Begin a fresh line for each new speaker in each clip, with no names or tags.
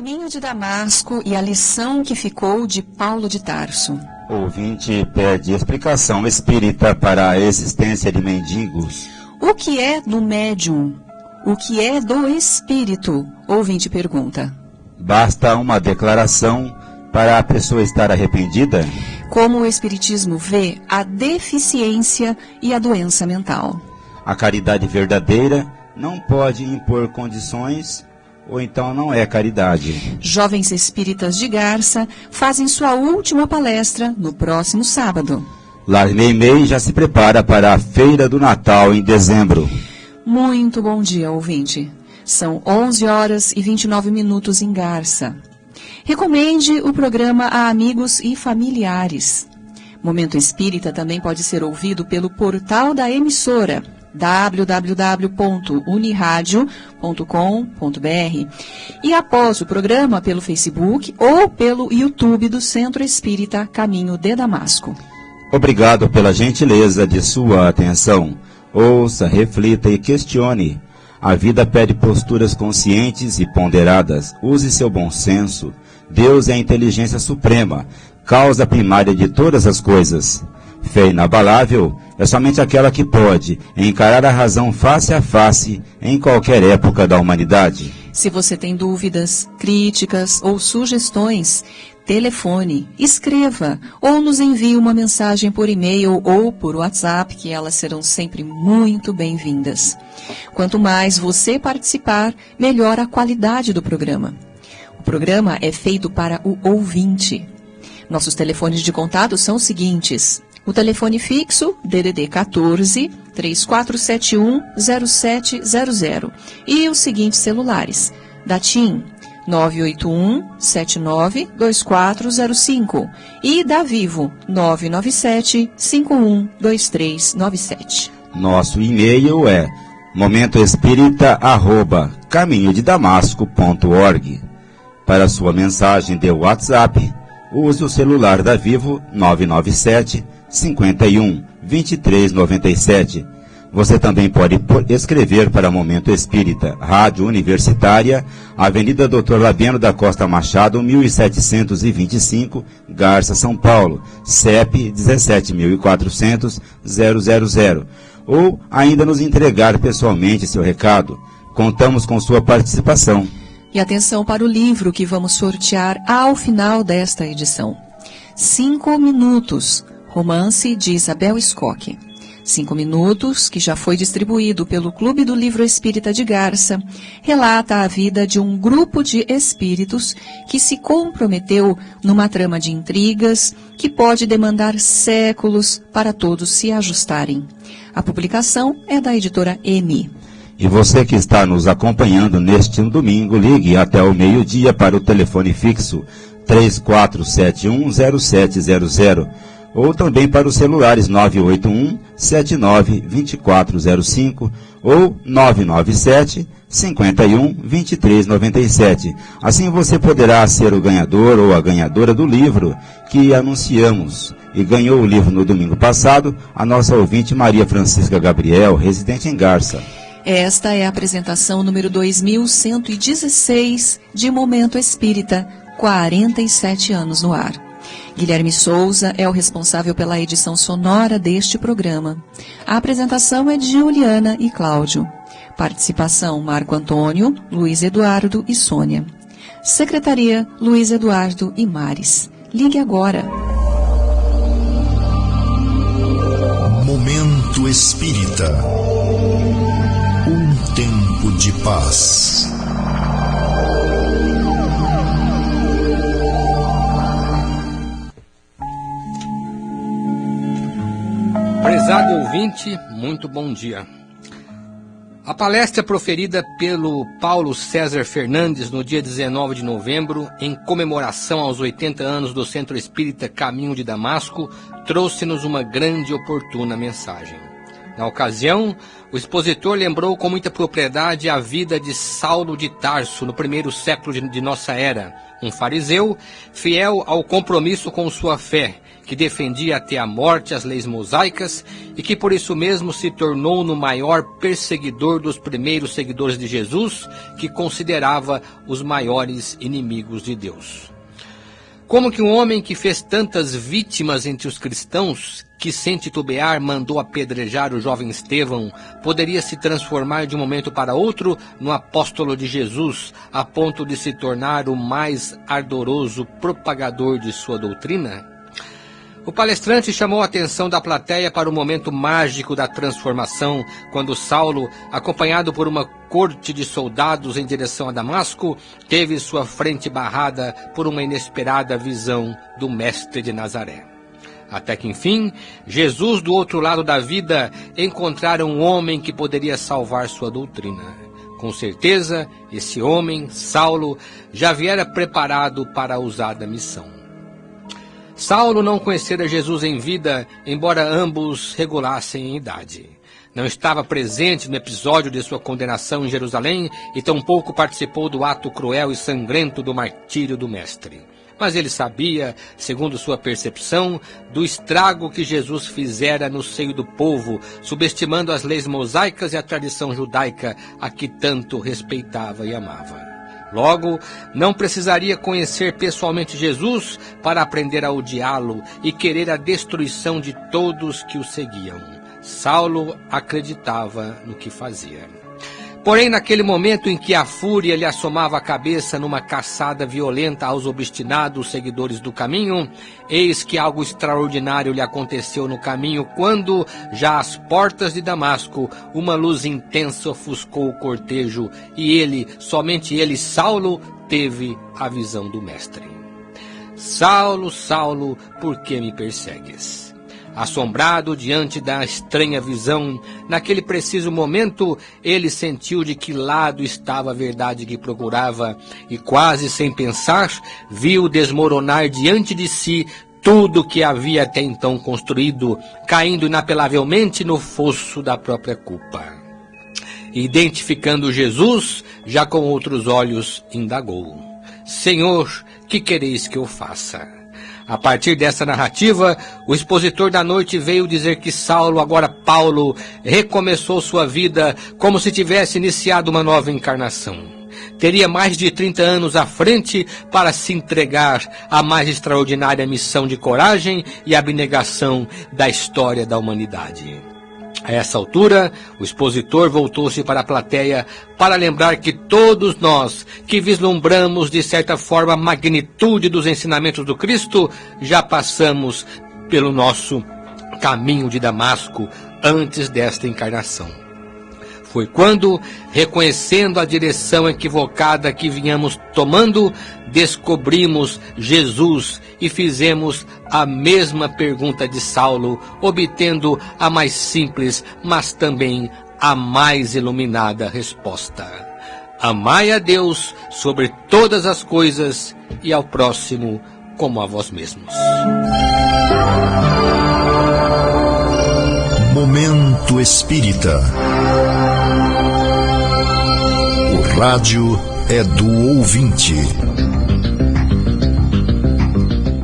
Caminho de Damasco e a lição que ficou de Paulo de Tarso.
Ouvinte pede explicação espírita para a existência de mendigos.
O que é do médium? O que é do espírito? Ouvinte pergunta.
Basta uma declaração para a pessoa estar arrependida?
Como o espiritismo vê a deficiência e a doença mental?
A caridade verdadeira não pode impor condições, ou então não é caridade.
Jovens espíritas de Garça fazem sua última palestra no próximo sábado.
Lar Meimei já se prepara para a Feira do Natal em dezembro.
Muito bom dia, ouvinte. São 11 horas e 29 minutos em Garça. Recomende o programa a amigos e familiares. Momento Espírita também pode ser ouvido pelo portal da emissora www.uniradio.com.br e após o programa pelo Facebook ou pelo YouTube do Centro Espírita Caminho de Damasco.
Obrigado pela gentileza de sua atenção. Ouça, reflita e questione. A vida pede posturas conscientes e ponderadas. Use seu bom senso. Deus é a inteligência suprema, causa primária de todas as coisas. Fé inabalável é somente aquela que pode encarar a razão face a face em qualquer época da humanidade.
Se você tem dúvidas, críticas ou sugestões, telefone, escreva ou nos envie uma mensagem por e-mail ou por WhatsApp, que elas serão sempre muito bem-vindas. Quanto mais você participar, melhor a qualidade do programa. O programa é feito para o ouvinte. Nossos telefones de contato são os seguintes: o telefone fixo, DDD 14 3471 0700, e os seguintes celulares: da TIM 981 79 2405 e da Vivo 997 51 2397.
Nosso e-mail é momentoespírita@caminhodedamasco.org. Para sua mensagem de WhatsApp, use o celular da Vivo 997 51 2397. Você também pode escrever para Momento Espírita, Rádio Universitária, Avenida Dr. Labieno da Costa Machado, 1725, Garça, São Paulo, CEP 17.400-000. Ou ainda nos entregar pessoalmente seu recado. Contamos com sua participação.
E atenção para o livro que vamos sortear ao final desta edição. 5 Minutos, romance de Isabel Scocchi. 5 Minutos, que já foi distribuído pelo Clube do Livro Espírita de Garça, relata a vida de um grupo de espíritos que se comprometeu numa trama de intrigas que pode demandar séculos para todos se ajustarem. A publicação é da editora M.
E você que está nos acompanhando neste domingo, ligue até o meio-dia para o telefone fixo 34710700 ou também para os celulares 981-79-2405 ou 997-51-2397. Assim você poderá ser o ganhador ou a ganhadora do livro que anunciamos. E ganhou o livro no domingo passado a nossa ouvinte Maria Francisca Gabriel, residente em Garça.
Esta é a apresentação número 2116 de Momento Espírita, 47 anos no ar. Guilherme Souza é o responsável pela edição sonora deste programa. A apresentação é de Juliana e Cláudio. Participação: Marco Antônio, Luiz Eduardo e Sônia. Secretaria: Luiz Eduardo e Maris. Ligue agora.
Momento Espírita. Um tempo de paz.
Prezado ouvinte, muito bom dia. A palestra proferida pelo Paulo César Fernandes no dia 19 de novembro, em comemoração aos 80 anos do Centro Espírita Caminho de Damasco, trouxe-nos uma grande e oportuna mensagem. Na ocasião, o expositor lembrou com muita propriedade a vida de Saulo de Tarso, no primeiro século de nossa era, um fariseu fiel ao compromisso com sua fé, que defendia até a morte as leis mosaicas e que por isso mesmo se tornou no maior perseguidor dos primeiros seguidores de Jesus, que considerava os maiores inimigos de Deus. Como que um homem que fez tantas vítimas entre os cristãos, que sem titubear mandou apedrejar o jovem Estevão, poderia se transformar de um momento para outro no apóstolo de Jesus, a ponto de se tornar o mais ardoroso propagador de sua doutrina? O palestrante chamou a atenção da plateia para o momento mágico da transformação, quando Saulo, acompanhado por uma corte de soldados em direção a Damasco, teve sua frente barrada por uma inesperada visão do Mestre de Nazaré. Até que, enfim, Jesus, do outro lado da vida, encontrara um homem que poderia salvar sua doutrina. Com certeza, esse homem, Saulo, já viera preparado para a ousada missão. Saulo não conhecera Jesus em vida, embora ambos regulassem em idade. Não estava presente no episódio de sua condenação em Jerusalém e tampouco participou do ato cruel e sangrento do martírio do Mestre. Mas ele sabia, segundo sua percepção, do estrago que Jesus fizera no seio do povo, subestimando as leis mosaicas e a tradição judaica a que tanto respeitava e amava. Logo, não precisaria conhecer pessoalmente Jesus para aprender a odiá-lo e querer a destruição de todos que o seguiam. Saulo acreditava no que fazia. Porém, naquele momento em que a fúria lhe assomava a cabeça numa caçada violenta aos obstinados seguidores do caminho, eis que algo extraordinário lhe aconteceu no caminho quando, já às portas de Damasco, uma luz intensa ofuscou o cortejo e ele, somente ele, Saulo, teve a visão do Mestre. Saulo, Saulo, por que me persegues? Assombrado diante da estranha visão, naquele preciso momento, ele sentiu de que lado estava a verdade que procurava e, quase sem pensar, viu desmoronar diante de si tudo que havia até então construído, caindo inapelavelmente no fosso da própria culpa. Identificando Jesus, já com outros olhos, indagou: Senhor, que quereis que eu faça? A partir dessa narrativa, o expositor da noite veio dizer que Saulo, agora Paulo, recomeçou sua vida como se tivesse iniciado uma nova encarnação. Teria mais de 30 anos à frente para se entregar à mais extraordinária missão de coragem e abnegação da história da humanidade. A essa altura, o expositor voltou-se para a plateia para lembrar que todos nós, que vislumbramos de certa forma a magnitude dos ensinamentos do Cristo, já passamos pelo nosso caminho de Damasco antes desta encarnação. Foi quando, reconhecendo a direção equivocada que vinhamos tomando, descobrimos Jesus e fizemos a mesma pergunta de Saulo, obtendo a mais simples, mas também a mais iluminada resposta: amai a Deus sobre todas as coisas e ao próximo como a vós mesmos.
Momento Espírita. O rádio é do ouvinte.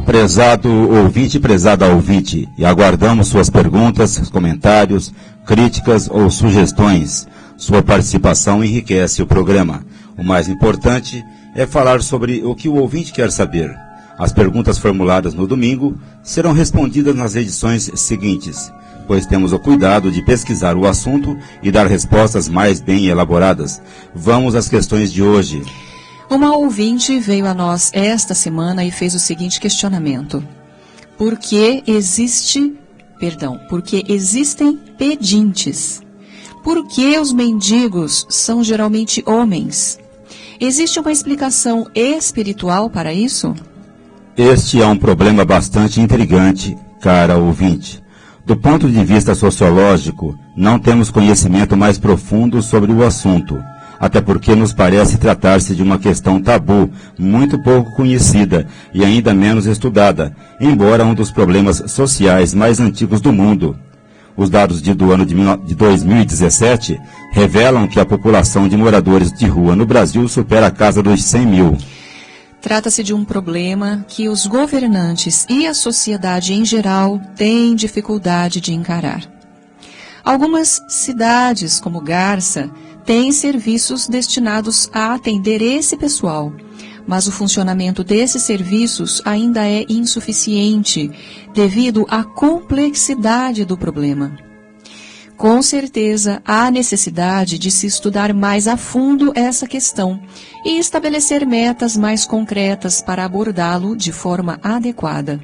Prezado ouvinte, prezada ouvinte, e aguardamos suas perguntas, comentários, críticas ou sugestões. Sua participação enriquece o programa. O mais importante é falar sobre o que o ouvinte quer saber. As perguntas formuladas no domingo serão respondidas nas edições seguintes, pois temos o cuidado de pesquisar o assunto e dar respostas mais bem elaboradas. Vamos às questões de hoje.
Uma ouvinte veio a nós esta semana e fez o seguinte questionamento: Por que existem pedintes? Por que os mendigos são geralmente homens? Existe uma explicação espiritual para isso?
Este é um problema bastante intrigante, cara ouvinte. Do ponto de vista sociológico, não temos conhecimento mais profundo sobre o assunto, até porque nos parece tratar-se de uma questão tabu, muito pouco conhecida e ainda menos estudada, embora um dos problemas sociais mais antigos do mundo. Os dados do ano de 2017 revelam que a população de moradores de rua no Brasil supera a casa dos 100 mil.
Trata-se de um problema que os governantes e a sociedade em geral têm dificuldade de encarar. Algumas cidades, como Garça, têm serviços destinados a atender esse pessoal, mas o funcionamento desses serviços ainda é insuficiente devido à complexidade do problema. Com certeza, há necessidade de se estudar mais a fundo essa questão e estabelecer metas mais concretas para abordá-lo de forma adequada.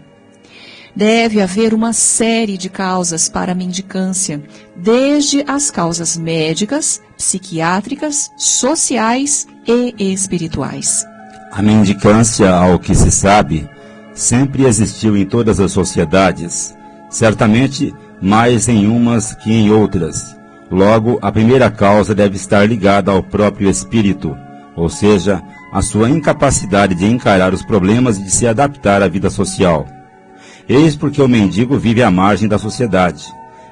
Deve haver uma série de causas para a mendicância, desde as causas médicas, psiquiátricas, sociais e espirituais.
A mendicância, ao que se sabe, sempre existiu em todas as sociedades, certamente mais em umas que em outras. Logo, a primeira causa deve estar ligada ao próprio espírito, ou seja, à sua incapacidade de encarar os problemas e de se adaptar à vida social. Eis porque o mendigo vive à margem da sociedade.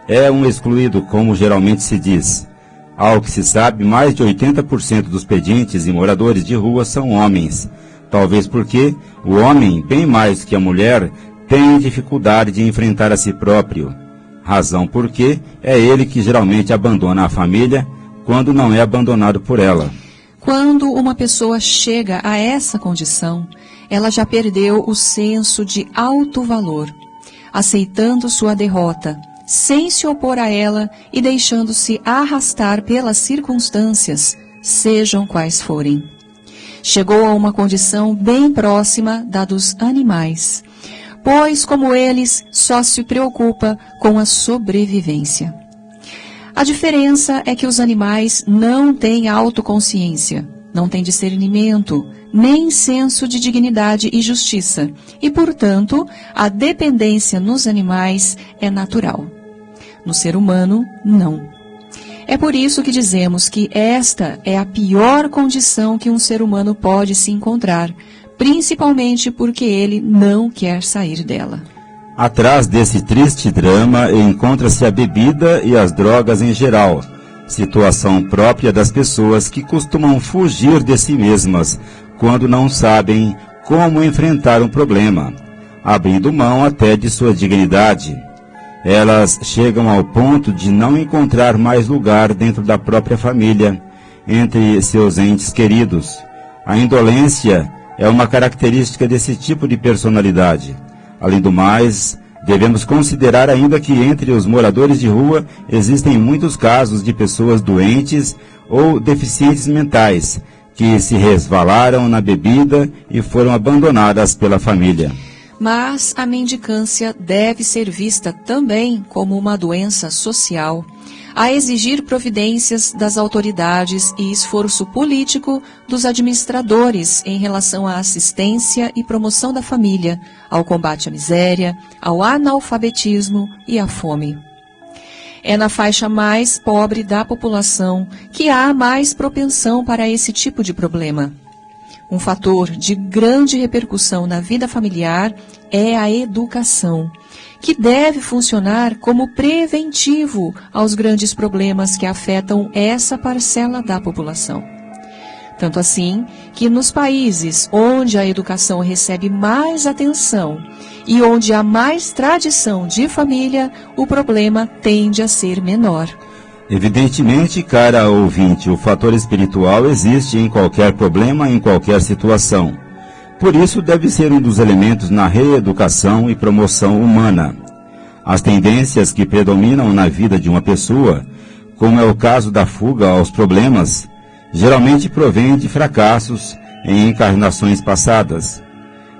É um excluído, como geralmente se diz. Ao que se sabe, mais de 80% dos pedintes e moradores de rua são homens, talvez porque o homem, bem mais que a mulher, tem dificuldade de enfrentar a si próprio, razão porque é ele que geralmente abandona a família quando não é abandonado por ela.
Quando uma pessoa chega a essa condição, ela já perdeu o senso de alto-valor, aceitando sua derrota, sem se opor a ela e deixando-se arrastar pelas circunstâncias, sejam quais forem. Chegou a uma condição bem próxima da dos animais, pois, como eles, só se preocupa com a sobrevivência. A diferença é que os animais não têm autoconsciência, não têm discernimento, nem senso de dignidade e justiça, e, portanto, a dependência nos animais é natural. No ser humano, não. É por isso que dizemos que esta é a pior condição que um ser humano pode se encontrar, principalmente porque ele não quer sair dela.
Atrás desse triste drama encontra-se a bebida e as drogas em geral, situação própria das pessoas que costumam fugir de si mesmas quando não sabem como enfrentar um problema, abrindo mão até de sua dignidade. Elas chegam ao ponto de não encontrar mais lugar dentro da própria família, entre seus entes queridos. A indolência é uma característica desse tipo de personalidade. Além do mais, devemos considerar ainda que entre os moradores de rua existem muitos casos de pessoas doentes ou deficientes mentais, que se resvalaram na bebida e foram abandonadas pela família.
Mas a mendicância deve ser vista também como uma doença social, a exigir providências das autoridades e esforço político dos administradores em relação à assistência e promoção da família, ao combate à miséria, ao analfabetismo e à fome. É na faixa mais pobre da população que há mais propensão para esse tipo de problema. Um fator de grande repercussão na vida familiar é a educação, que deve funcionar como preventivo aos grandes problemas que afetam essa parcela da população. Tanto assim que nos países onde a educação recebe mais atenção e onde há mais tradição de família, o problema tende a ser menor.
Evidentemente, cara ouvinte, o fator espiritual existe em qualquer problema, em qualquer situação. Por isso, deve ser um dos elementos na reeducação e promoção humana. As tendências que predominam na vida de uma pessoa, como é o caso da fuga aos problemas, geralmente provém de fracassos em encarnações passadas.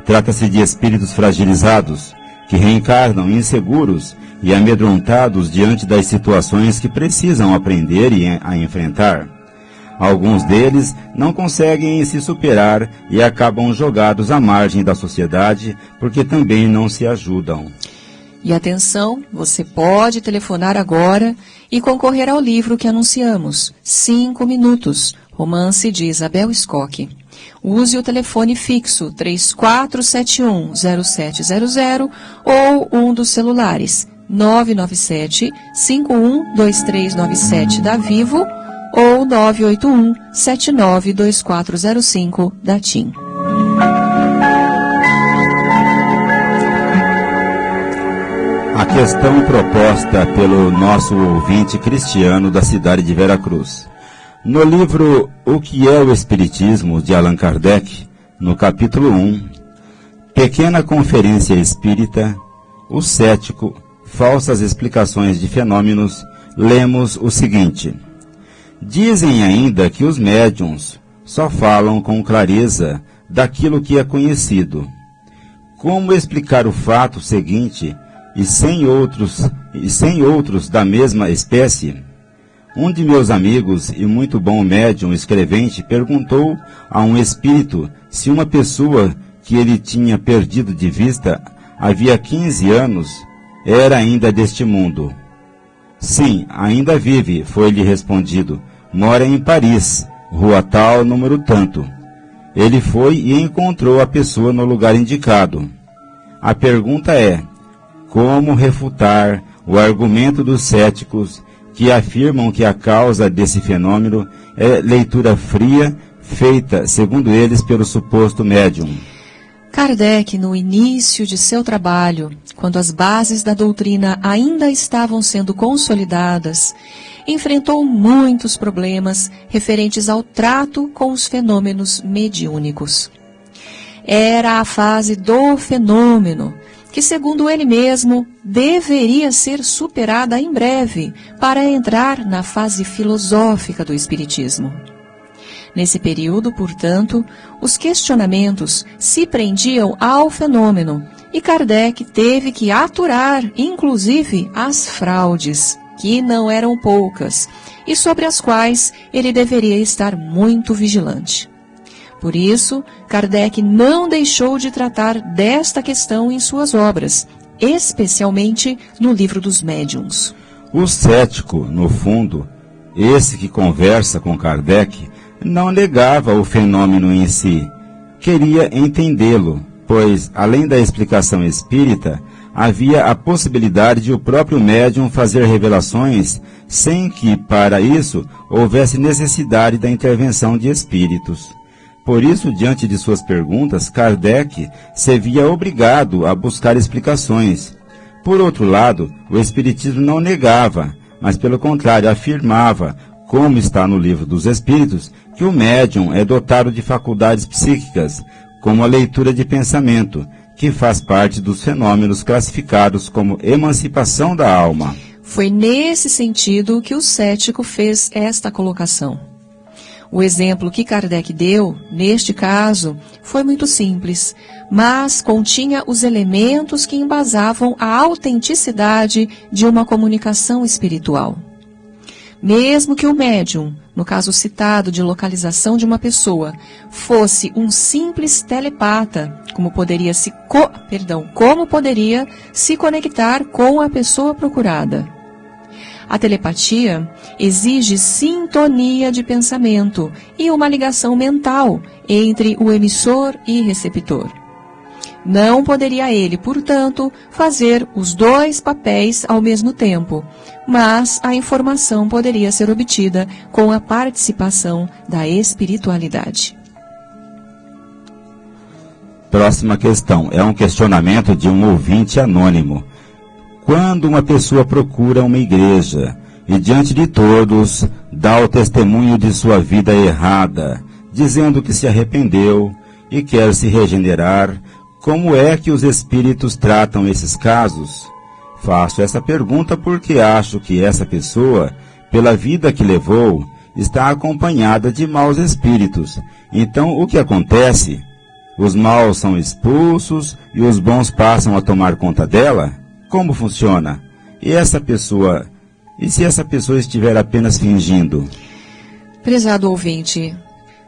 Trata-se de espíritos fragilizados, que reencarnam inseguros e amedrontados diante das situações que precisam aprender a enfrentar. Alguns deles não conseguem se superar e acabam jogados à margem da sociedade porque também não se ajudam.
E atenção, você pode telefonar agora e concorrer ao livro que anunciamos, 5 minutos, romance de Isabel Scocchi. Use o telefone fixo 3471-0700 ou um dos celulares 997-512397 da Vivo ou 981-792405 da TIM.
A questão proposta pelo nosso ouvinte Cristiano da cidade de Veracruz. No livro O que é o Espiritismo, de Allan Kardec, no capítulo 1, Pequena Conferência Espírita, o Cético, Falsas Explicações de Fenômenos, lemos o seguinte: dizem ainda que os médiuns só falam com clareza daquilo que é conhecido. Como explicar o fato seguinte e sem outros da mesma espécie? Um de meus amigos e muito bom médium escrevente perguntou a um espírito se uma pessoa que ele tinha perdido de vista havia 15 anos era ainda deste mundo. Sim, ainda vive, foi-lhe respondido. Mora em Paris, rua tal, número tanto. Ele foi e encontrou a pessoa no lugar indicado. A pergunta é: como refutar o argumento dos céticos que afirmam que a causa desse fenômeno é leitura fria, feita, segundo eles, pelo suposto médium?
Kardec, no início de seu trabalho, quando as bases da doutrina ainda estavam sendo consolidadas, enfrentou muitos problemas referentes ao trato com os fenômenos mediúnicos. Era a fase do fenômeno, que, segundo ele mesmo, deveria ser superada em breve para entrar na fase filosófica do Espiritismo. Nesse período, portanto, os questionamentos se prendiam ao fenômeno e Kardec teve que aturar, inclusive, as fraudes, que não eram poucas, e sobre as quais ele deveria estar muito vigilante. Por isso, Kardec não deixou de tratar desta questão em suas obras, especialmente no Livro dos Médiuns.
O cético, no fundo, esse que conversa com Kardec, não negava o fenômeno em si, queria entendê-lo, pois, além da explicação espírita, havia a possibilidade de o próprio médium fazer revelações sem que, para isso, houvesse necessidade da intervenção de espíritos. Por isso, diante de suas perguntas, Kardec se via obrigado a buscar explicações. Por outro lado, o Espiritismo não negava, mas pelo contrário afirmava, como está no Livro dos Espíritos, que o médium é dotado de faculdades psíquicas, como a leitura de pensamento, que faz parte dos fenômenos classificados como emancipação da alma.
Foi nesse sentido que o cético fez esta colocação. O exemplo que Kardec deu, neste caso, foi muito simples, mas continha os elementos que embasavam a autenticidade de uma comunicação espiritual. Mesmo que o médium, no caso citado de localização de uma pessoa, fosse um simples telepata, como poderia se conectar com a pessoa procurada? A telepatia exige sintonia de pensamento e uma ligação mental entre o emissor e receptor. Não poderia ele, portanto, fazer os dois papéis ao mesmo tempo, mas a informação poderia ser obtida com a participação da espiritualidade.
Próxima questão. É um questionamento de um ouvinte anônimo. Quando uma pessoa procura uma igreja e diante de todos dá o testemunho de sua vida errada, dizendo que se arrependeu e quer se regenerar, como é que os espíritos tratam esses casos? Faço essa pergunta porque acho que essa pessoa, pela vida que levou, está acompanhada de maus espíritos. Então, o que acontece? Os maus são expulsos e os bons passam a tomar conta dela? Como funciona? E se essa pessoa estiver apenas fingindo?
Prezado ouvinte,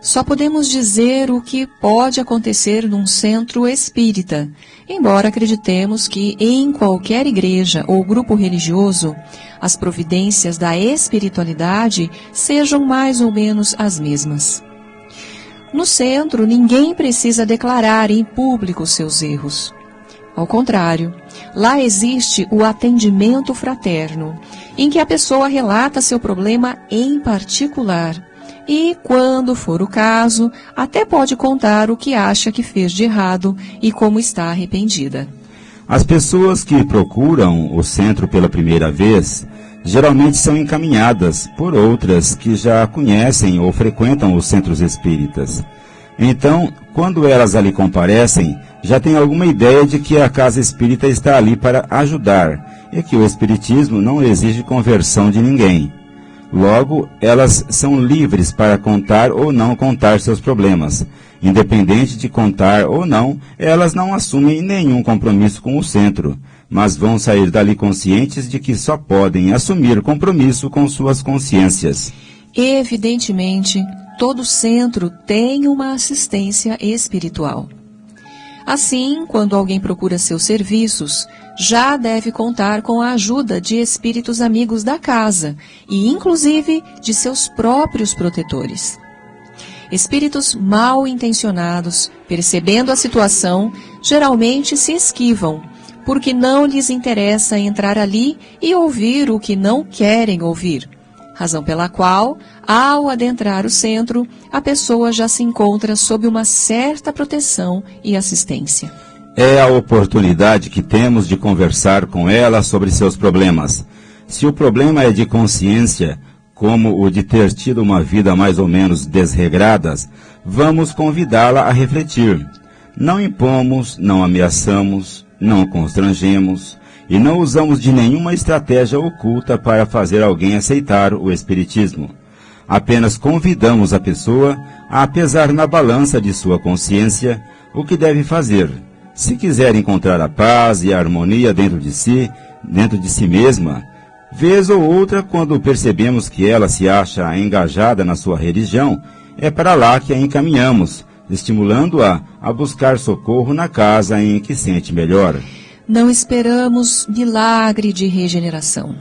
só podemos dizer o que pode acontecer num centro espírita, embora acreditemos que em qualquer igreja ou grupo religioso, as providências da espiritualidade sejam mais ou menos as mesmas. No centro, ninguém precisa declarar em público seus erros. Ao contrário, lá existe o atendimento fraterno, em que a pessoa relata seu problema em particular e, quando for o caso, até pode contar o que acha que fez de errado e como está arrependida.
As pessoas que procuram o centro pela primeira vez geralmente são encaminhadas por outras que já conhecem ou frequentam os centros espíritas. Então, quando elas ali comparecem, já têm alguma ideia de que a casa espírita está ali para ajudar e que o espiritismo não exige conversão de ninguém. Logo, elas são livres para contar ou não contar seus problemas. Independente de contar ou não, elas não assumem nenhum compromisso com o centro, mas vão sair dali conscientes de que só podem assumir compromisso com suas consciências.
Evidentemente, todo centro tem uma assistência espiritual. Assim, quando alguém procura seus serviços, já deve contar com a ajuda de espíritos amigos da casa e, inclusive, de seus próprios protetores. Espíritos mal intencionados, percebendo a situação, geralmente se esquivam, porque não lhes interessa entrar ali e ouvir o que não querem ouvir, razão pela qual, ao adentrar o centro, a pessoa já se encontra sob uma certa proteção e assistência.
É a oportunidade que temos de conversar com ela sobre seus problemas. Se o problema é de consciência, como o de ter tido uma vida mais ou menos desregrada, vamos convidá-la a refletir. Não impomos, não ameaçamos, não constrangemos e não usamos de nenhuma estratégia oculta para fazer alguém aceitar o espiritismo. Apenas convidamos a pessoa a pesar na balança de sua consciência o que deve fazer. Se quiser encontrar a paz e a harmonia dentro de si mesma, vez ou outra, quando percebemos que ela se acha engajada na sua religião, é para lá que a encaminhamos, estimulando-a a buscar socorro na casa em que sente melhor.
Não esperamos milagre de regeneração.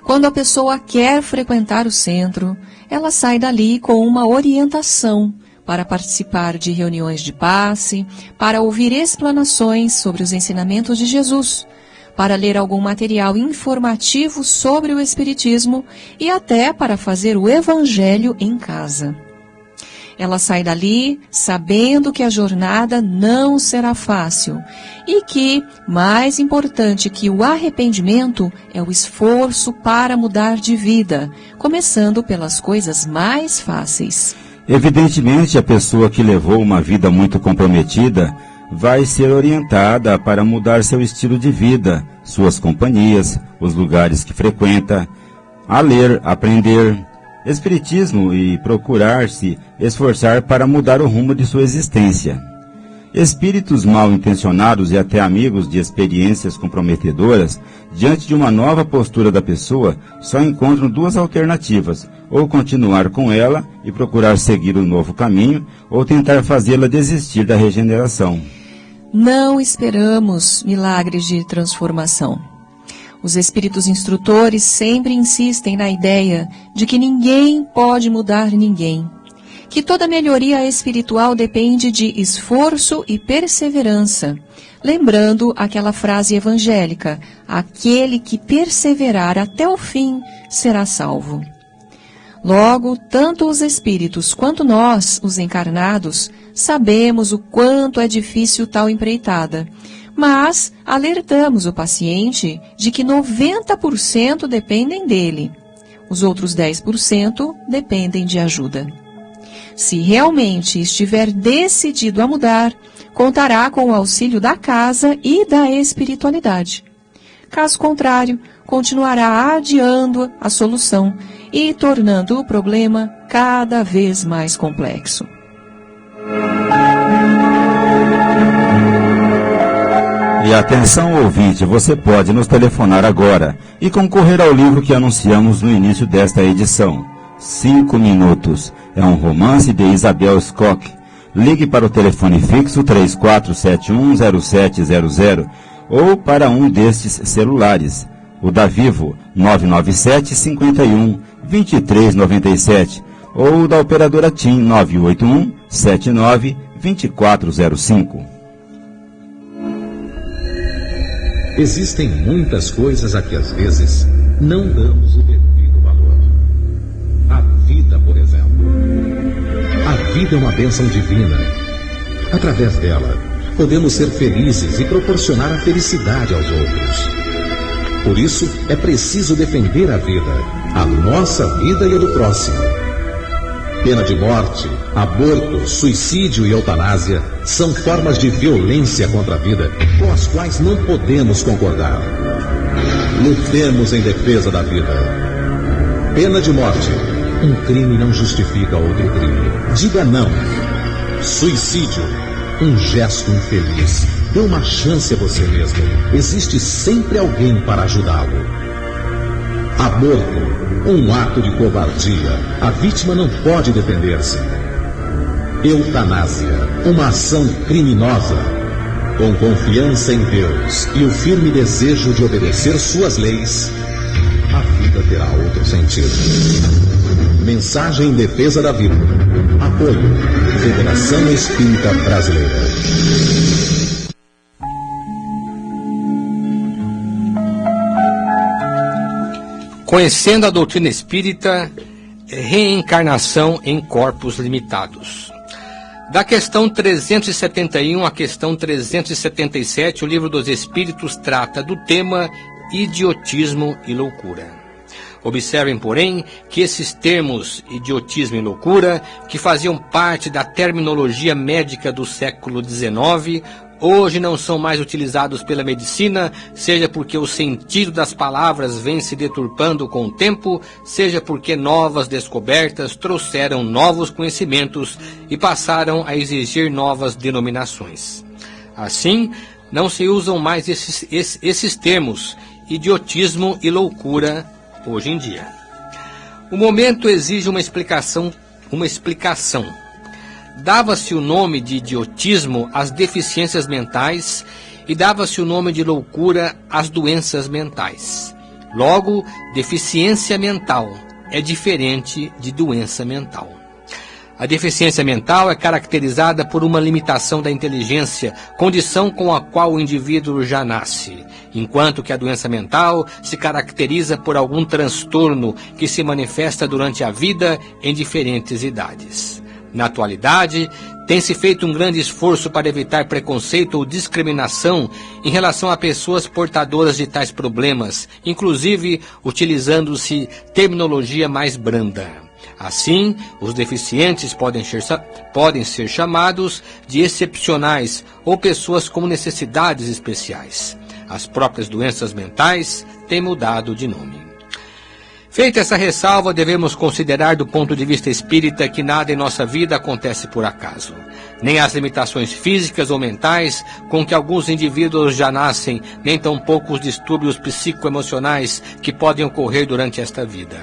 Quando a pessoa quer frequentar o centro, ela sai dali com uma orientação para participar de reuniões de passe, para ouvir explanações sobre os ensinamentos de Jesus, para ler algum material informativo sobre o Espiritismo e até para fazer o Evangelho em casa. Ela sai dali sabendo que a jornada não será fácil e que, mais importante que o arrependimento, é o esforço para mudar de vida, começando pelas coisas mais fáceis.
Evidentemente, a pessoa que levou uma vida muito comprometida vai ser orientada para mudar seu estilo de vida, suas companhias, os lugares que frequenta, a ler, aprender Espiritismo e procurar se esforçar para mudar o rumo de sua existência. Espíritos mal intencionados e até amigos de experiências comprometedoras, diante de uma nova postura da pessoa, só encontram duas alternativas: ou continuar com ela e procurar seguir o novo caminho, ou tentar fazê-la desistir da regeneração.
Não esperamos milagres de transformação. Os espíritos instrutores sempre insistem na ideia de que ninguém pode mudar ninguém, que toda melhoria espiritual depende de esforço e perseverança, lembrando aquela frase evangélica: aquele que perseverar até o fim será salvo. Logo, tanto os espíritos quanto nós, os encarnados, sabemos o quanto é difícil tal empreitada, mas alertamos o paciente de que 90% dependem dele. Os outros 10% dependem de ajuda. Se realmente estiver decidido a mudar, contará com o auxílio da casa e da espiritualidade. Caso contrário, continuará adiando a solução e tornando o problema cada vez mais complexo.
E atenção, ouvinte, você pode nos telefonar agora e concorrer ao livro que anunciamos no início desta edição. 5 minutos. É um romance de Isabel Scott. Ligue para o telefone fixo 34710700 ou para um destes celulares. O da Vivo, 997 51 2397 ou da operadora TIM 981 79 2405.
Existem muitas coisas a que às vezes não damos o devido valor. A vida, por exemplo. A vida é uma bênção divina. Através dela, podemos ser felizes e proporcionar a felicidade aos outros. Por isso, é preciso defender a vida, a nossa vida e a do próximo. Pena de morte, aborto, suicídio e eutanásia são formas de violência contra a vida com as quais não podemos concordar. Lutemos em defesa da vida. Pena de morte. Um crime não justifica outro crime. Diga não. Suicídio. Um gesto infeliz. Dê uma chance a você mesmo. Existe sempre alguém para ajudá-lo. Aborto. Um ato de covardia. A vítima não pode defender-se. Eutanásia. Uma ação criminosa. Com confiança em Deus e o firme desejo de obedecer suas leis, a vida terá outro sentido. Mensagem em defesa da vida. Apoio. Federação Espírita Brasileira.
Conhecendo a doutrina espírita, reencarnação em corpos limitados. Da questão 371 à questão 377, o Livro dos Espíritos trata do tema idiotismo e loucura. Observem, porém, que esses termos, idiotismo e loucura, que faziam parte da terminologia médica do século XIX, hoje não são mais utilizados pela medicina, seja porque o sentido das palavras vem se deturpando com o tempo, seja porque novas descobertas trouxeram novos conhecimentos e passaram a exigir novas denominações. Assim, não se usam mais esses termos, idiotismo e loucura, hoje em dia. O momento exige uma explicação. Dava-se o nome de idiotismo às deficiências mentais e dava-se o nome de loucura às doenças mentais. Logo, deficiência mental é diferente de doença mental. A deficiência mental é caracterizada por uma limitação da inteligência, condição com a qual o indivíduo já nasce, enquanto que a doença mental se caracteriza por algum transtorno que se manifesta durante a vida em diferentes idades. Na atualidade, tem-se feito um grande esforço para evitar preconceito ou discriminação em relação a pessoas portadoras de tais problemas, inclusive utilizando-se terminologia mais branda. Assim, os deficientes podem ser chamados de excepcionais ou pessoas com necessidades especiais. As próprias doenças mentais têm mudado de nome. Feita essa ressalva, devemos considerar do ponto de vista espírita que nada em nossa vida acontece por acaso. Nem as limitações físicas ou mentais com que alguns indivíduos já nascem, nem tampouco os distúrbios psicoemocionais que podem ocorrer durante esta vida.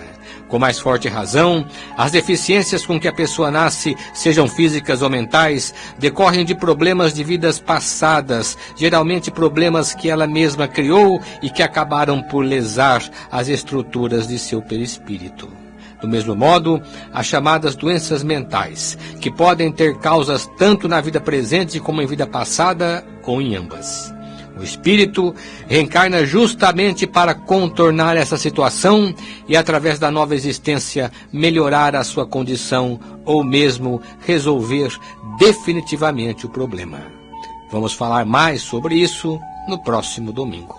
Com mais forte razão, as deficiências com que a pessoa nasce, sejam físicas ou mentais, decorrem de problemas de vidas passadas, geralmente problemas que ela mesma criou e que acabaram por lesar as estruturas de seu perispírito. Do mesmo modo, as chamadas doenças mentais, que podem ter causas tanto na vida presente como em vida passada ou em ambas. O espírito reencarna justamente para contornar essa situação e, através da nova existência, melhorar a sua condição ou mesmo resolver definitivamente o problema. Vamos falar mais sobre isso no próximo domingo.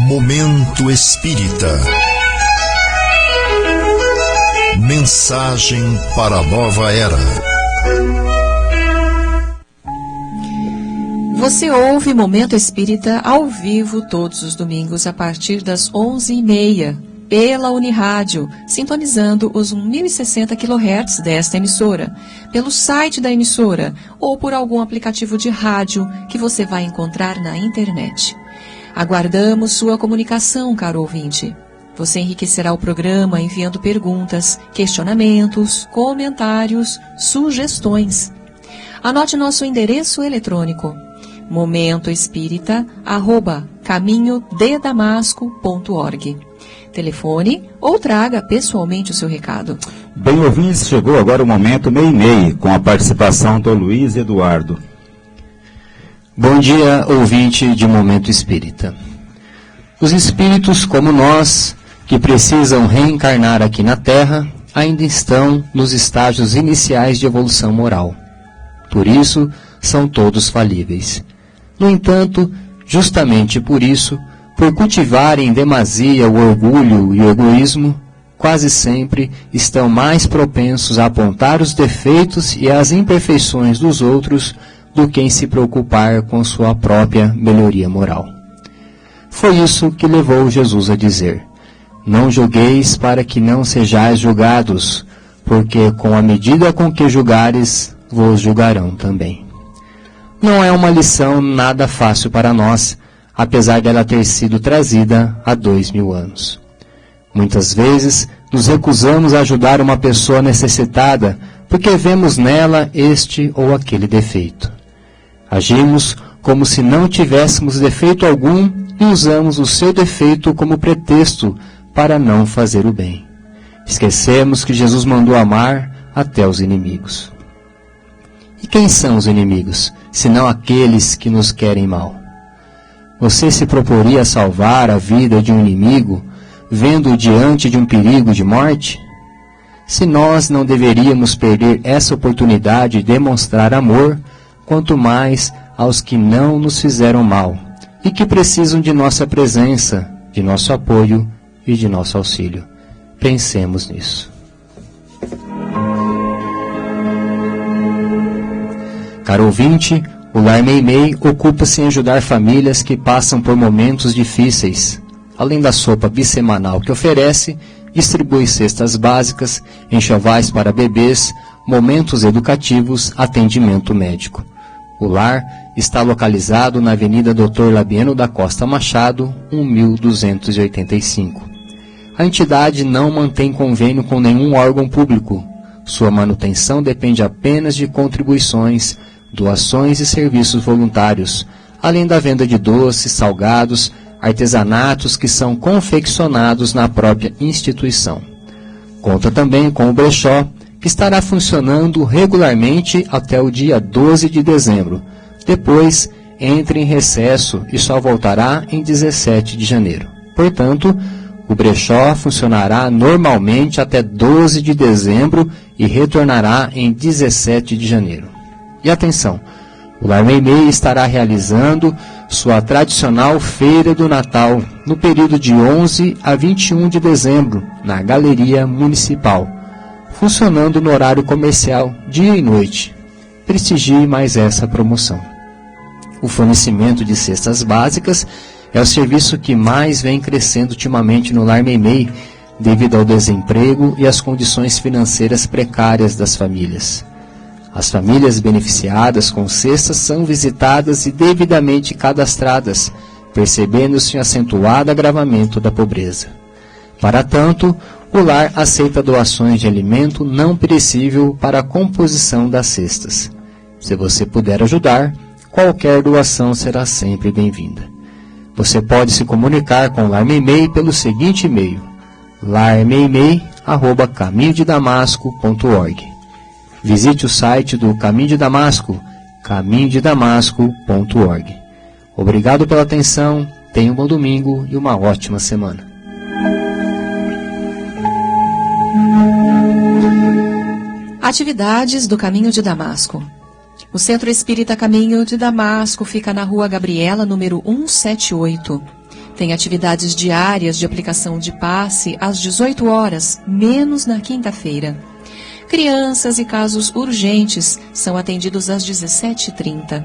Momento Espírita. Mensagem para a nova era.
Você ouve Momento Espírita ao vivo todos os domingos a partir das 11h30, pela Unirádio, sintonizando os 1060 kHz desta emissora, pelo site da emissora ou por algum aplicativo de rádio que você vai encontrar na internet. Aguardamos sua comunicação, caro ouvinte. Você enriquecerá o programa enviando perguntas, questionamentos, comentários, sugestões. Anote nosso endereço eletrônico: momentoespírita@caminhodedamasco.org. Telefone ou traga pessoalmente o seu recado.
Bem, ouvintes, chegou agora o momento meio-meio, com a participação do Luiz Eduardo.
Bom dia, ouvinte de Momento Espírita. Os espíritos, como nós, que precisam reencarnar aqui na Terra, ainda estão nos estágios iniciais de evolução moral. Por isso, são todos falíveis. No entanto, justamente por isso, por cultivarem em demasia o orgulho e o egoísmo, quase sempre estão mais propensos a apontar os defeitos e as imperfeições dos outros do que em se preocupar com sua própria melhoria moral. Foi isso que levou Jesus a dizer: não julgueis para que não sejais julgados, porque com a medida com que julgares, vos julgarão também. Não é uma lição nada fácil para nós, apesar dela ter sido trazida há 2000 anos. Muitas vezes nos recusamos a ajudar uma pessoa necessitada porque vemos nela este ou aquele defeito. Agimos como se não tivéssemos defeito algum e usamos o seu defeito como pretexto para não fazer o bem. Esquecemos que Jesus mandou amar até os inimigos. E quem são os inimigos, senão aqueles que nos querem mal? Você se proporia salvar a vida de um inimigo, vendo-o diante de um perigo de morte? Se nós não deveríamos perder essa oportunidade de demonstrar amor, quanto mais aos que não nos fizeram mal e que precisam de nossa presença, de nosso apoio e de nosso auxílio. Pensemos nisso. Caro ouvinte, o Lar Meimei ocupa-se em ajudar famílias que passam por momentos difíceis. Além da sopa bissemanal que oferece, distribui cestas básicas, enxovais para bebês, momentos educativos, atendimento médico. O lar está localizado na Avenida Dr. Labieno da Costa Machado, 1285. A entidade não mantém convênio com nenhum órgão público. Sua manutenção depende apenas de contribuições, doações e serviços voluntários, além da venda de doces, salgados, artesanatos que são confeccionados na própria instituição. Conta também com o brechó, que estará funcionando regularmente até o dia 12 de dezembro. Depois, entra em recesso e só voltará em 17 de janeiro. Portanto, o brechó funcionará normalmente até 12 de dezembro e retornará em 17 de janeiro. E atenção, o Lar Meimei estará realizando sua tradicional Feira do Natal no período de 11 a 21 de dezembro, na Galeria Municipal, funcionando no horário comercial, dia e noite. Prestigie mais essa promoção. O fornecimento de cestas básicas é o serviço que mais vem crescendo ultimamente no Lar Meimei, devido ao desemprego e às condições financeiras precárias das famílias. As famílias beneficiadas com cestas são visitadas e devidamente cadastradas, percebendo-se um acentuado agravamento da pobreza. Para tanto, o lar aceita doações de alimento não perecível para a composição das cestas. Se você puder ajudar, qualquer doação será sempre bem-vinda. Você pode se comunicar com o Lar Meimei pelo seguinte e-mail: larmeimei@caminhodedamasco.org. Visite o site do Caminho de Damasco, caminhodedamasco.org. Obrigado pela atenção, tenha um bom domingo e uma ótima semana.
Atividades do Caminho de Damasco. O Centro Espírita Caminho de Damasco fica na Rua Gabriela, número 178. Tem atividades diárias de aplicação de passe às 18 horas, menos na quinta-feira. Crianças e casos urgentes são atendidos às 17h30.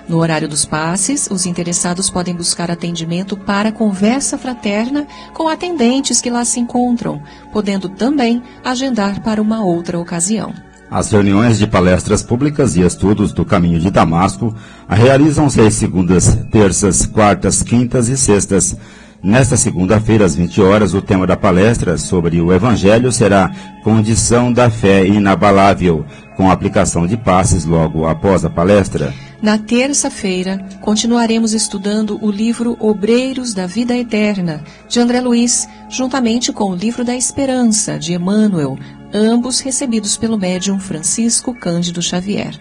No horário dos passes, os interessados podem buscar atendimento para conversa fraterna com atendentes que lá se encontram, podendo também agendar para uma outra ocasião.
As reuniões de palestras públicas e estudos do Caminho de Damasco realizam-se às segundas, terças, quartas, quintas e sextas. Nesta segunda-feira, às 20 horas, o tema da palestra sobre o Evangelho será Condição da Fé Inabalável, com aplicação de passes logo após a palestra.
Na terça-feira, continuaremos estudando o livro Obreiros da Vida Eterna, de André Luiz, juntamente com o livro da Esperança, de Emmanuel, ambos recebidos pelo médium Francisco Cândido Xavier.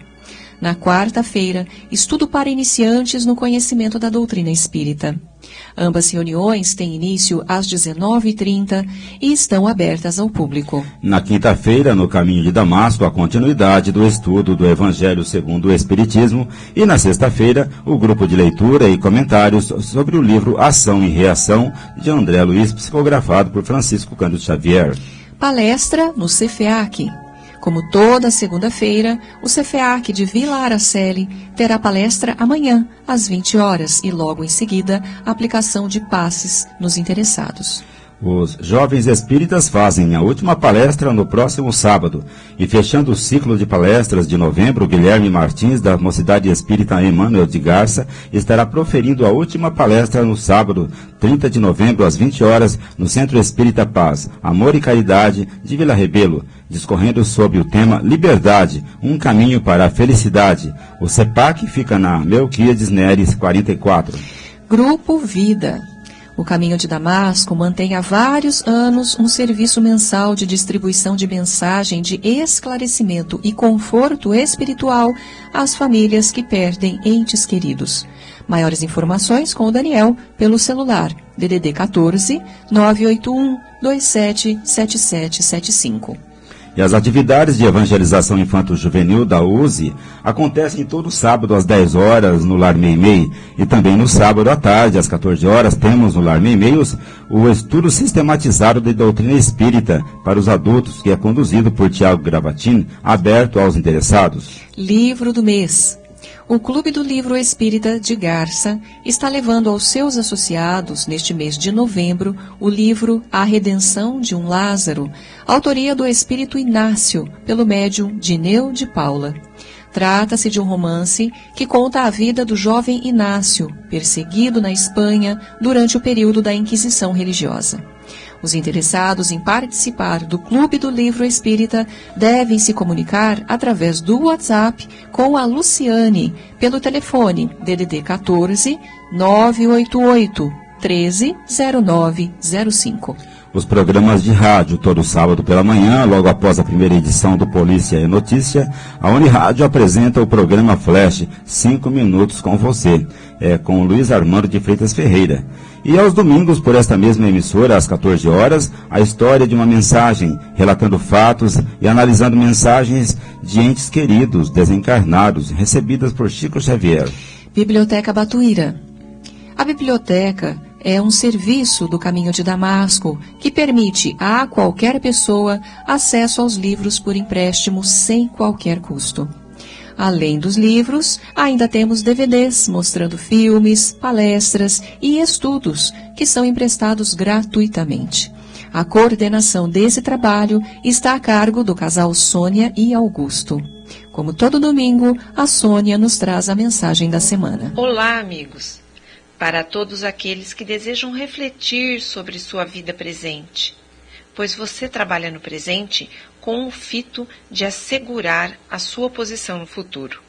Na quarta-feira, estudo para iniciantes no conhecimento da doutrina espírita. Ambas reuniões têm início às 19h30 e estão abertas ao público.
Na quinta-feira, no Caminho de Damasco, a continuidade do estudo do Evangelho segundo o Espiritismo, e na sexta-feira, o grupo de leitura e comentários sobre o livro Ação e Reação, de André Luiz, psicografado por Francisco Cândido Xavier.
Palestra no CFEAC. Como toda segunda-feira, o CFEAC de Vila Araceli terá palestra amanhã, às 20 horas, e logo em seguida, a aplicação de passes nos interessados.
Os jovens espíritas fazem a última palestra no próximo sábado. E fechando o ciclo de palestras de novembro, Guilherme Martins, da Mocidade Espírita Emmanuel de Garça, estará proferindo a última palestra no sábado, 30 de novembro, às 20 horas, no Centro Espírita Paz, Amor e Caridade, de Vila Rebelo, discorrendo sobre o tema Liberdade, um caminho para a felicidade. O CEPAC fica na Melquíades Neres 44.
Grupo Vida. O Caminho de Damasco mantém há vários anos um serviço mensal de distribuição de mensagem de esclarecimento e conforto espiritual às famílias que perdem entes queridos. Maiores informações com o Daniel pelo celular DDD 14 981 27 7775.
E as atividades de evangelização infanto-juvenil da USE acontecem todo sábado às 10 horas no Lar Meimei. E também no sábado à tarde, às 14 horas, temos no Lar Meimeios o estudo sistematizado de doutrina espírita para os adultos, que é conduzido por Tiago Gravatin, aberto aos interessados.
Livro do mês. O Clube do Livro Espírita de Garça está levando aos seus associados, neste mês de novembro, o livro A Redenção de um Lázaro, autoria do Espírito Inácio, pelo médium Dineu de Paula. Trata-se de um romance que conta a vida do jovem Inácio, perseguido na Espanha durante o período da Inquisição religiosa. Os interessados em participar do Clube do Livro Espírita devem se comunicar através do WhatsApp com a Luciane pelo telefone DDD 14 988 13 0905.
Os programas de rádio, todo sábado pela manhã, logo após a primeira edição do Polícia e Notícia, a Unirádio apresenta o programa Flash, 5 minutos com você, com Luiz Armando de Freitas Ferreira. E aos domingos, por esta mesma emissora, às 14 horas, a história de uma mensagem, relatando fatos e analisando mensagens de entes queridos, desencarnados, recebidas por Chico Xavier.
Biblioteca Batuíra. A biblioteca é um serviço do Caminho de Damasco que permite a qualquer pessoa acesso aos livros por empréstimo sem qualquer custo. Além dos livros, ainda temos DVDs mostrando filmes, palestras e estudos que são emprestados gratuitamente. A coordenação desse trabalho está a cargo do casal Sônia e Augusto. Como todo domingo, a Sônia nos traz a mensagem da semana.
Olá, amigos! Para todos aqueles que desejam refletir sobre sua vida presente, pois você trabalha no presente com o fito de assegurar a sua posição no futuro.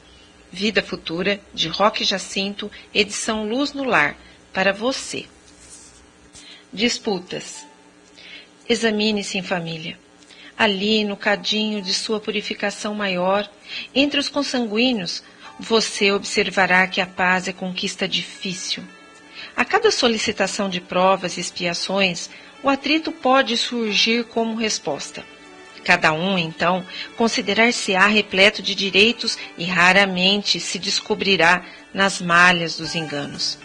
Vida Futura, de Roque Jacinto, edição Luz no Lar, para você. Disputas. Examine-se em família. Ali, no cadinho de sua purificação maior, entre os consanguíneos, você observará que a paz é conquista difícil. A cada solicitação de provas e expiações, o atrito pode surgir como resposta. Cada um, então, considerar-se-á repleto de direitos e raramente se descobrirá nas malhas dos enganos.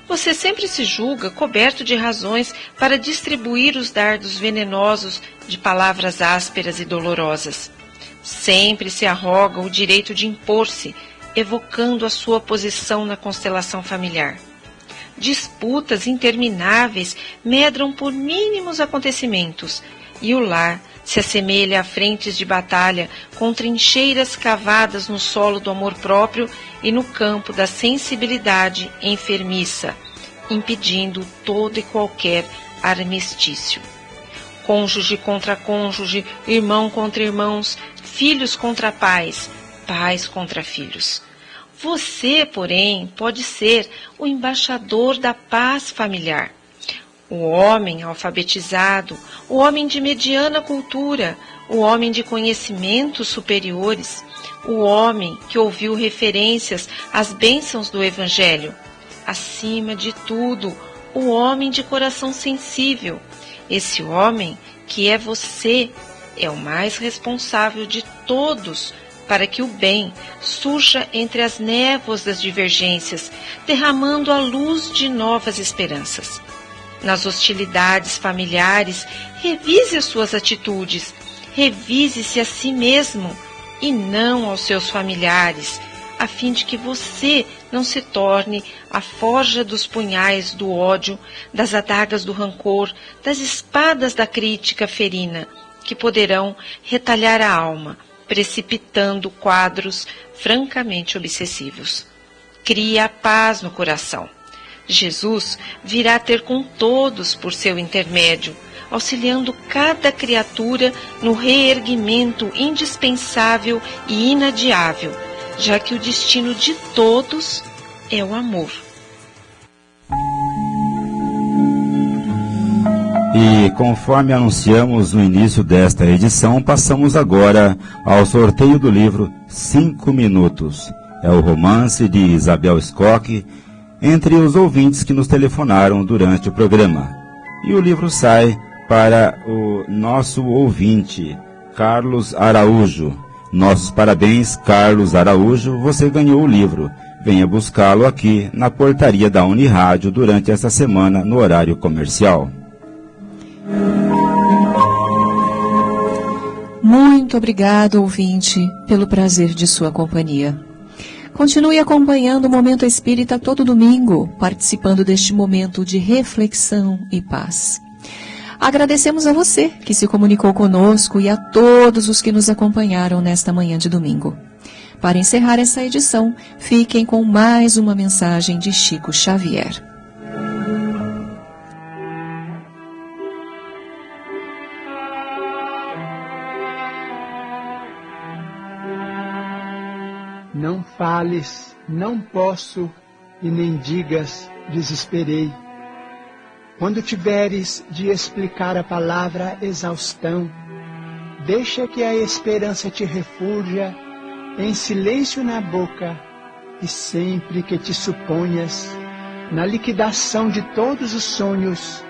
Você sempre se julga coberto de razões para distribuir os dardos venenosos de palavras ásperas e dolorosas. Sempre se arroga o direito de impor-se, evocando a sua posição na constelação familiar. Disputas intermináveis medram por mínimos acontecimentos, e o lar se assemelha a frentes de batalha com trincheiras cavadas no solo do amor próprio e no campo da sensibilidade enfermiça, impedindo todo e qualquer armistício. Cônjuge contra cônjuge, irmão contra irmãos, filhos contra pais, pais contra filhos. Você, porém, pode ser o embaixador da paz familiar. O homem alfabetizado, o homem de mediana cultura, o homem de conhecimentos superiores, o homem que ouviu referências às bênçãos do Evangelho. Acima de tudo, o homem de coração sensível. Esse homem, que é você, é o mais responsável de todos para que o bem surja entre as névoas das divergências, derramando a luz de novas esperanças. Nas hostilidades familiares, revise as suas atitudes, revise-se a si mesmo e não aos seus familiares, a fim de que você não se torne a forja dos punhais do ódio, das adagas do rancor, das espadas da crítica ferina, que poderão retalhar a alma, precipitando quadros francamente obsessivos. Crie a paz no coração. Jesus virá ter com todos por seu intermédio, auxiliando cada criatura no reerguimento indispensável e inadiável, já que o destino de todos é o amor.
E conforme anunciamos no início desta edição, passamos agora ao sorteio do livro 5 Minutos. É o romance de Isabel Scocchi, entre os ouvintes que nos telefonaram durante o programa. E o livro sai para o nosso ouvinte, Carlos Araújo. Nossos parabéns, Carlos Araújo, você ganhou o livro. Venha buscá-lo aqui na portaria da Unirádio durante esta semana no horário comercial.
Muito obrigado, ouvinte, pelo prazer de sua companhia. Continue acompanhando o Momento Espírita todo domingo, participando deste momento de reflexão e paz. Agradecemos a você que se comunicou conosco e a todos os que nos acompanharam nesta manhã de domingo. Para encerrar essa edição, fiquem com mais uma mensagem de Chico Xavier.
Não fales, não posso, e nem digas, desesperei. Quando tiveres de explicar a palavra exaustão, deixa que a esperança te refulja em silêncio na boca, e sempre que te suponhas na liquidação de todos os sonhos,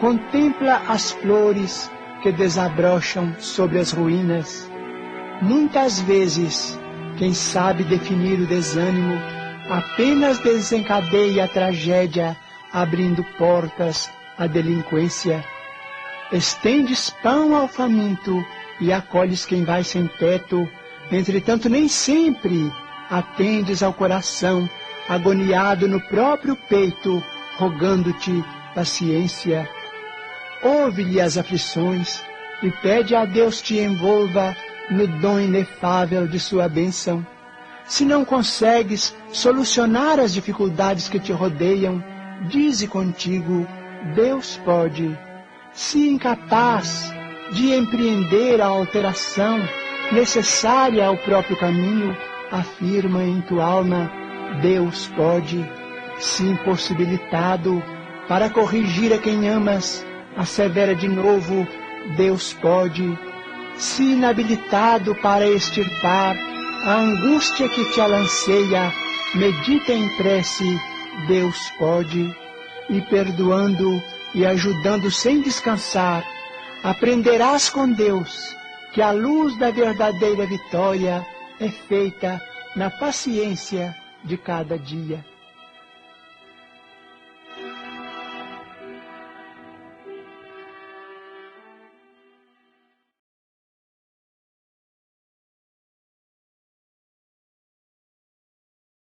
contempla as flores que desabrocham sobre as ruínas. Muitas vezes, quem sabe definir o desânimo apenas desencadeia a tragédia, abrindo portas à delinquência. Estendes pão ao faminto e acolhes quem vai sem teto, entretanto nem sempre atendes ao coração, agoniado no próprio peito, rogando-te paciência. Ouve-lhe as aflições e pede a Deus te envolva no dom inefável de sua bênção. Se não consegues solucionar as dificuldades que te rodeiam, dize contigo, Deus pode. Se incapaz de empreender a alteração necessária ao próprio caminho, afirma em tua alma, Deus pode. Se impossibilitado para corrigir a quem amas, assevera de novo, Deus pode. Se inabilitado para extirpar a angústia que te alanceia, medita em prece, Deus pode. E perdoando e ajudando sem descansar, aprenderás com Deus que a luz da verdadeira vitória é feita na paciência de cada dia.